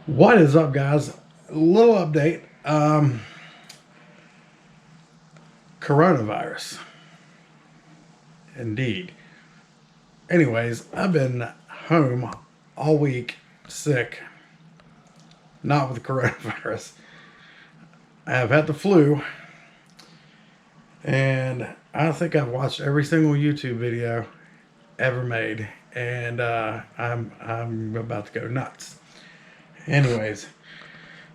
What is up, guys? A little update. Coronavirus. Indeed. Anyways, I've been home all week, sick. Not with coronavirus. I have had the flu, and I think I've watched every single YouTube video ever made, and I'm about to go nuts. Anyways,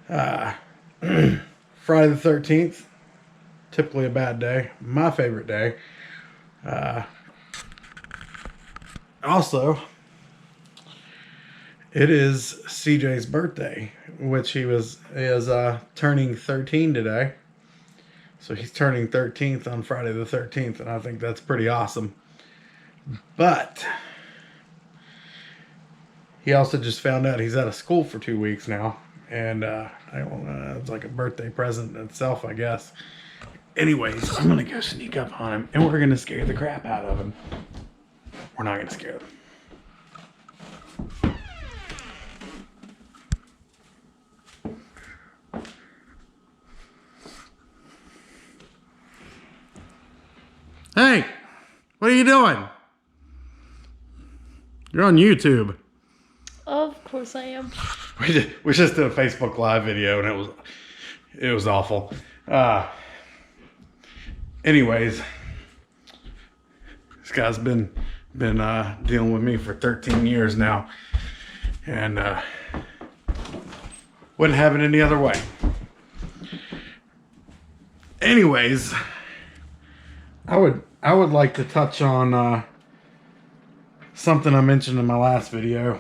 uh, Friday the 13th, typically a bad day. My favorite day. Also, it is CJ's birthday, which he is turning 13 today. So he's turning 13th on Friday the 13th, and I think that's pretty awesome. But he also just found out he's out of school for 2 weeks now, and I don't know, it's like a birthday present in itself, I guess. Anyways, I'm gonna go sneak up on him, and we're gonna scare the crap out of him. We're not gonna scare him. Hey, what are you doing? You're on YouTube. Of course I am. We just did a Facebook Live video, and it was awful. Anyways, this guy's been dealing with me for 13 years now, and wouldn't have it any other way. Anyways, I would like to touch on something I mentioned in my last video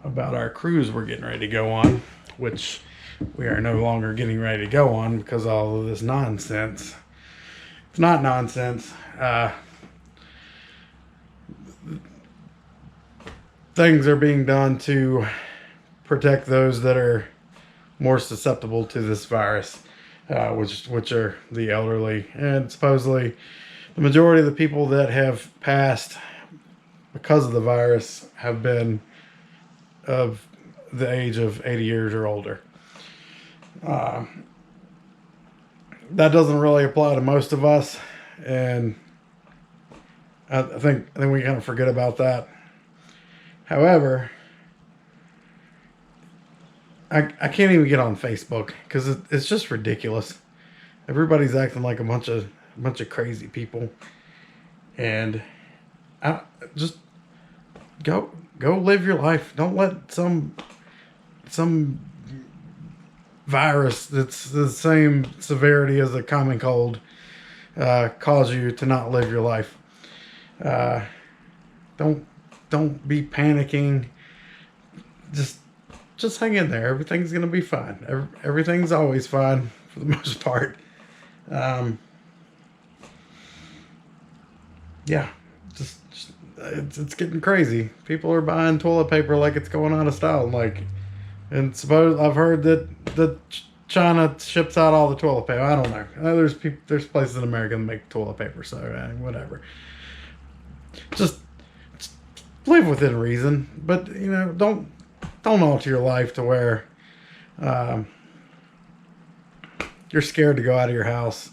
about our cruise we're getting ready to go on, which we are no longer getting ready to go on because of all of this nonsense. It's not nonsense. Things are being done to protect those that are more susceptible to this virus, which are the elderly, and supposedly the majority of the people that have passed because of the virus have been of the age of 80 years or older. That doesn't really apply to most of us, and I think we kind of forget about that. However, I can't even get on Facebook because it's just ridiculous. Everybody's acting like a bunch of crazy people, and I just go live your life. Don't let some virus that's the same severity as a common cold cause you to not live your life. Don't be panicking. Just hang in there. Everything's gonna be fine. Everything's always fine for the most part. Yeah, just it's getting crazy. People are buying toilet paper like it's going out of style. And suppose I've heard that China ships out all the toilet paper. I don't know. There's places in America that make toilet paper, so whatever. Just live within reason, but don't alter your life to where you're scared to go out of your house.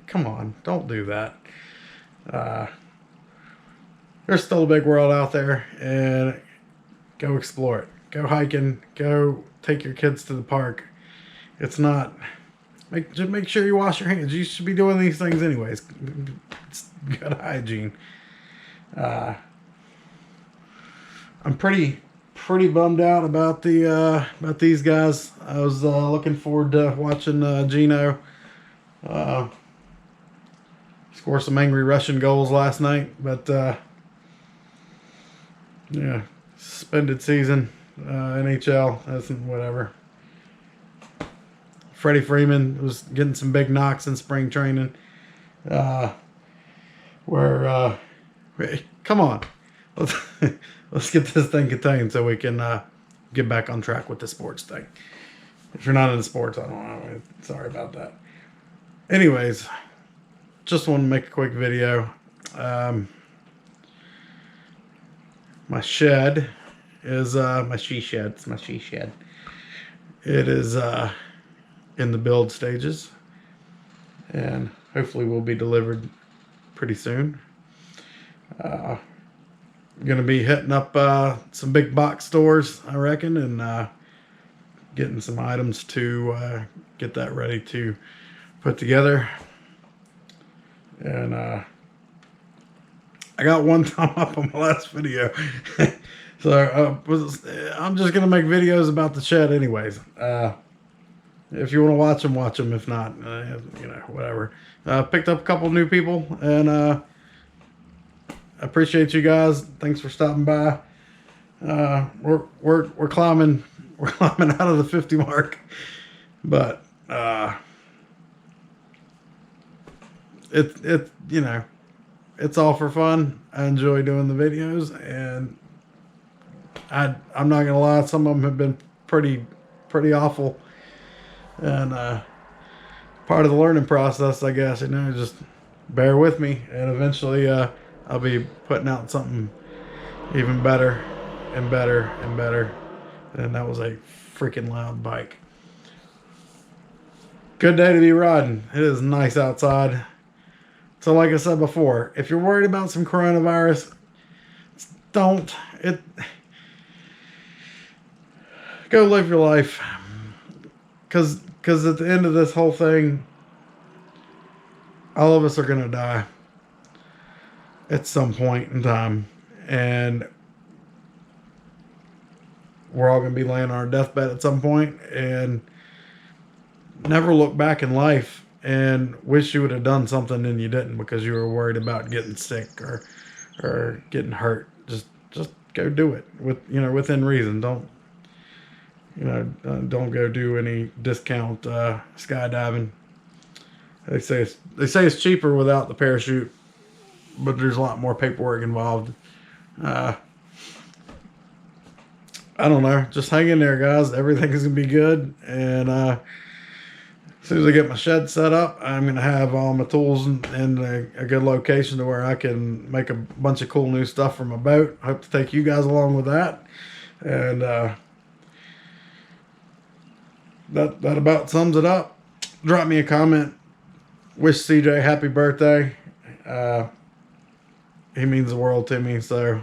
Come on, don't do that. There's still a big world out there, and go explore it. Go hiking. Go take your kids to the park. It's not. Just make sure you wash your hands. You should be doing these things anyways. It's good hygiene. I'm pretty bummed out about about these guys. I was looking forward to watching Gino score some angry Russian goals last night, but yeah, suspended season, NHL, that's whatever. Freddie Freeman was getting some big knocks in spring training. Come on, let's get this thing contained so we can get back on track with the sports thing. If you're not into sports, I don't know. Sorry about that. Anyways, just want to make a quick video. My shed is my she shed. It's my she shed. It is in the build stages, and hopefully will be delivered pretty soon. Gonna be hitting up some big box stores, I reckon, and getting some items to get that ready to put together. And I got one thumb up on my last video. So I'm just gonna make videos about the shed anyways. If you want to watch them. If not, you know, whatever. Picked up a couple new people, and I appreciate you guys. Thanks for stopping by. We're climbing out of the 50 mark, but it you know, it's all for fun. I enjoy doing the videos, and I'm not gonna lie, some of them have been pretty awful, and part of the learning process, I guess. You know, just bear with me, and eventually I'll be putting out something even better and better and better. And that was a freaking loud bike. Good day to be riding. It is nice outside. So like I said before, if you're worried about some coronavirus, don't. Go live your life. Because at the end of this whole thing, all of us are going to die at some point in time. And we're all going to be laying on our deathbed at some point, and never look back in life and wish you would have done something and you didn't because you were worried about getting sick or getting hurt. Just go do it within reason. Don't go do any discount skydiving. They say it's cheaper without the parachute, but there's a lot more paperwork involved. I don't know. Just hang in there, guys. Everything's gonna be good. And as soon as I get my shed set up, I'm gonna have all my tools in a good location to where I can make a bunch of cool new stuff for my boat. I hope to take you guys along with that. And that about sums it up. Drop me a comment. Wish CJ happy birthday. He means the world to me, so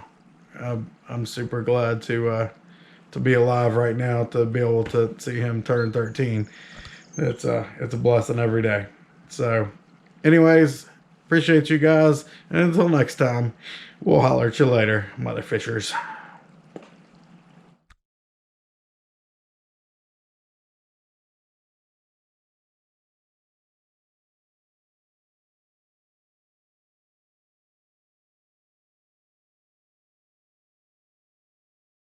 I'm super glad to be alive right now, to be able to see him turn 13. It's a blessing every day. So anyways, appreciate you guys, and until next time, we'll holler at you later, mother fishers.